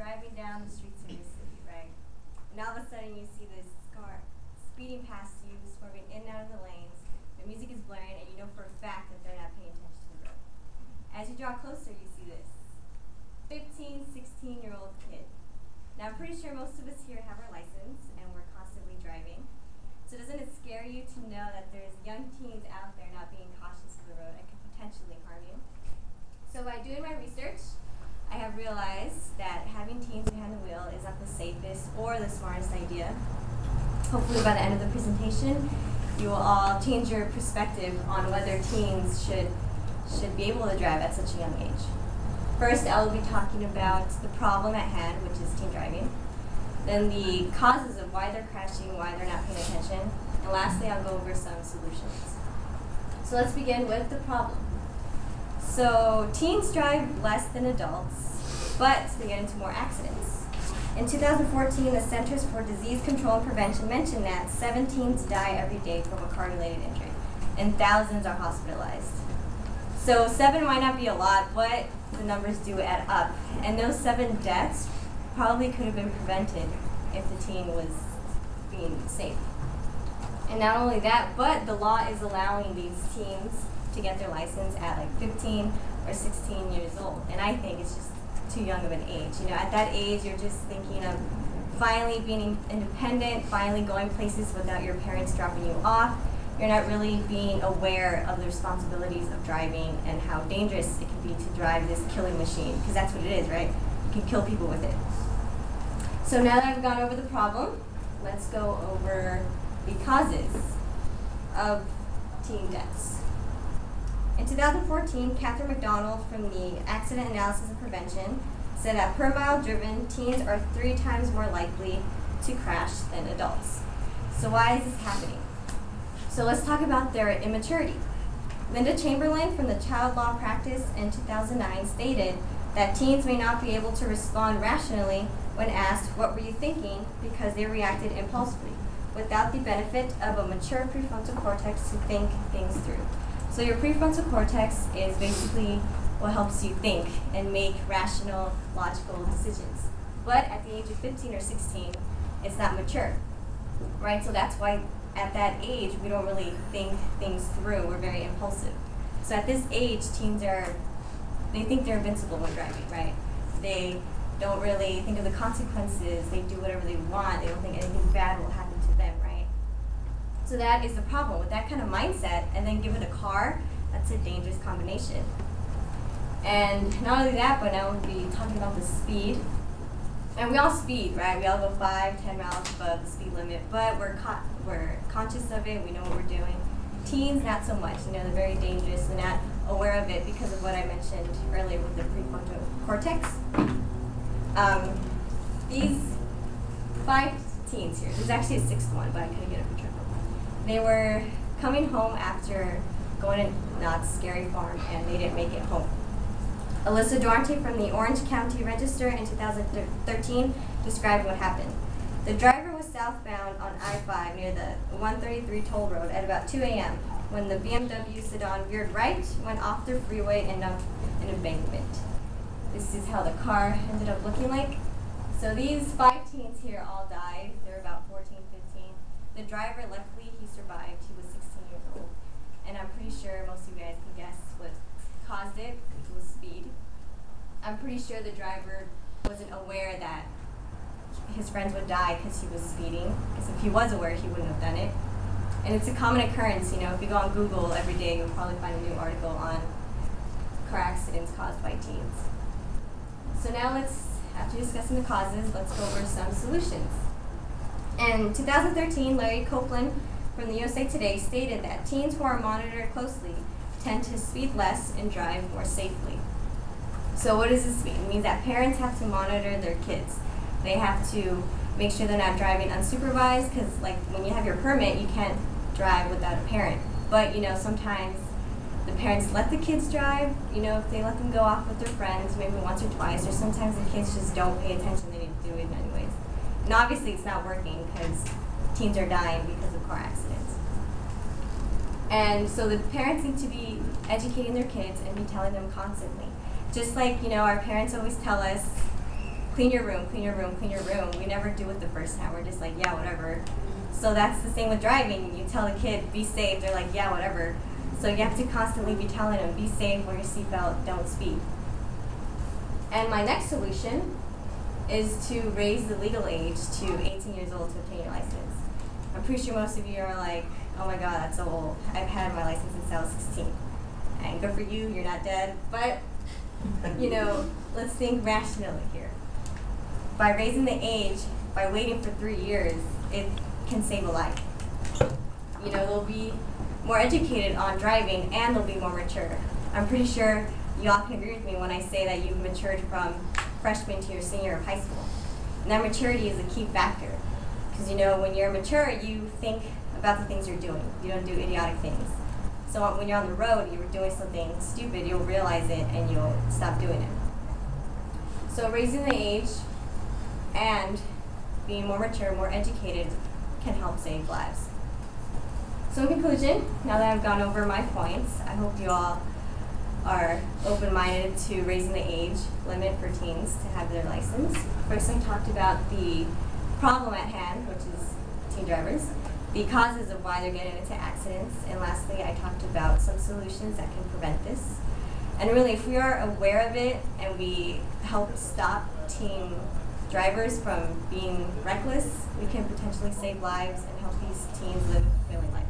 driving down the streets of your city, right? And all of a sudden you see this car speeding past you, swerving in and out of the lanes. The music is blaring, and you know for a fact that they're not paying attention to the road. As you draw closer, you see this 15, 16-year-old kid. Now, I'm pretty sure most of us here have our license, and we're constantly driving. So doesn't it scare you to know that there's young teens out there not being cautious of the road and could potentially harm you? So by doing my research, I have realized that having teens behind the wheel is not the safest or the smartest idea. Hopefully by the end of the presentation, you will all change your perspective on whether teens should be able to drive at such a young age. First, I will be talking about the problem at hand, which is teen driving. Then the causes of why they're crashing, why they're not paying attention. And lastly, I'll go over some solutions. So let's begin with the problem. So teens drive less than adults, but they get into more accidents. In 2014, the Centers for Disease Control and Prevention mentioned that 7 teens die every day from a car-related injury, and thousands are hospitalized. So 7 might not be a lot, but the numbers do add up. And those 7 deaths probably could have been prevented if the teen was being safe. And not only that, but the law is allowing these teens to get their license at like 15 or 16 years old. And I think it's just too young of an age. You know, at that age, you're just thinking of finally being independent, finally going places without your parents dropping you off. You're not really being aware of the responsibilities of driving and how dangerous it can be to drive this killing machine, because that's what it is, right? You can kill people with it. So now that I've gone over the problem, let's go over the causes of teen deaths. In 2014, Catherine McDonald from the Accident Analysis and Prevention said that per mile driven, teens are 3 times more likely to crash than adults. So why is this happening? So let's talk about their immaturity. Linda Chamberlain from the Child Law Practice in 2009 stated that teens may not be able to respond rationally when asked, "What were you thinking?" because they reacted impulsively, without the benefit of a mature prefrontal cortex to think things through. So your prefrontal cortex is basically what helps you think and make rational, logical decisions. But at the age of 15 or 16, it's not mature, right? So that's why at that age, we don't really think things through. We're very impulsive. So at this age, teens they think they're invincible when driving, right? They don't really think of the consequences. They do whatever they want. They don't think anything bad will happen to them, right? So that is the problem. With that kind of mindset, and then given a car, that's a dangerous combination. And not only that, but now we'll be talking about the speed. And we all speed, right? We all go 5, 10 miles above the speed limit, but we're conscious of it. We know what we're doing. Teens, not so much. You know, they're very dangerous. They're not aware of it because of what I mentioned earlier with the prefrontal cortex. These 5 teens here, there's actually a 6th one, but I couldn't get a picture of them. They were coming home after going to Knott's Scary Farm, and they didn't make it home. Alyssa Duarte from the Orange County Register in 2013 described what happened. The driver was southbound on I-5 near the 133 toll road at about 2 a.m. when the BMW sedan veered right, went off the freeway, and dumped an embankment. This is how the car ended up looking like. So these 5 teens here all died. They were about 14, 15. The driver, luckily, he survived. He was 16 years old. And I'm pretty sure most of you guys can guess what caused it. It was speed. I'm pretty sure the driver wasn't aware that his friends would die because he was speeding. Because if he was aware, he wouldn't have done it. And it's a common occurrence, you know, if you go on Google every day, you'll probably find a new article on car accidents caused by teens. So now after discussing the causes, let's go over some solutions. In 2013, Larry Copeland from the USA Today stated that teens who are monitored closely tend to speed less and drive more safely. So what does this mean? It means that parents have to monitor their kids. They have to make sure they're not driving unsupervised, because like when you have your permit, you can't drive without a parent. But you know, sometimes the parents let the kids drive, you know, if they let them go off with their friends, maybe once or twice, or sometimes the kids just don't pay attention, they need to do it anyways. And obviously it's not working because teens are dying because of car accidents. And so the parents need to be educating their kids and be telling them constantly. Just like, you know, our parents always tell us, clean your room, clean your room, clean your room. We never do it the first time. We're just like, yeah, whatever. So that's the same with driving. You tell a kid, be safe. They're like, yeah, whatever. So you have to constantly be telling them, be safe, wear your seatbelt, don't speed. And my next solution is to raise the legal age to 18 years old to obtain your license. I'm pretty sure most of you are like, oh my God, that's so old. I've had my license since I was 16. And good for you, you're not dead. But, you know, let's think rationally here. By raising the age, by waiting for 3 years, it can save a life. You know, they'll be more educated on driving and they'll be more mature. I'm pretty sure you all can agree with me when I say that you've matured from freshman to your senior of high school. And that maturity is a key factor. Because you know, when you're mature, you think about the things you're doing. You don't do idiotic things. So when you're on the road, you're doing something stupid, you'll realize it and you'll stop doing it. So raising the age and being more mature, more educated can help save lives. So in conclusion, now that I've gone over my points, I hope you all are open-minded to raising the age limit for teens to have their license. First, I talked about the problem at hand, which is teen drivers, the causes of why they're getting into accidents, and lastly, I talked about some solutions that can prevent this. And really, if we are aware of it and we help stop teen drivers from being reckless, we can potentially save lives and help these teens live a fulfilling life.